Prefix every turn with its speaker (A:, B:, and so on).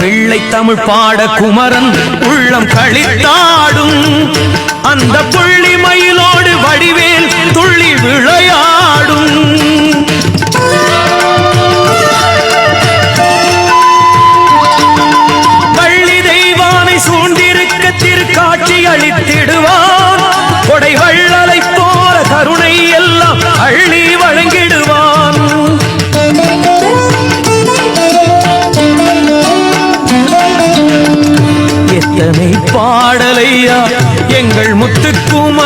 A: பிள்ளை தமிழ் பாட குமரன் உள்ளம் களித்தாடும் அந்த புள்ளி மயிலோடு வடிவேல் துள்ளி விளையாடும் வள்ளி தெய்வானை சூழ்ந்திருக்க திருக்காட்சி அளித்திடுவான் கொடை வள்ளலை போல கருணை எல்லாம் அள்ளி வழங்கிடுவான் எத்தனை பாடலையா எங்கள் முத்துக்குமார்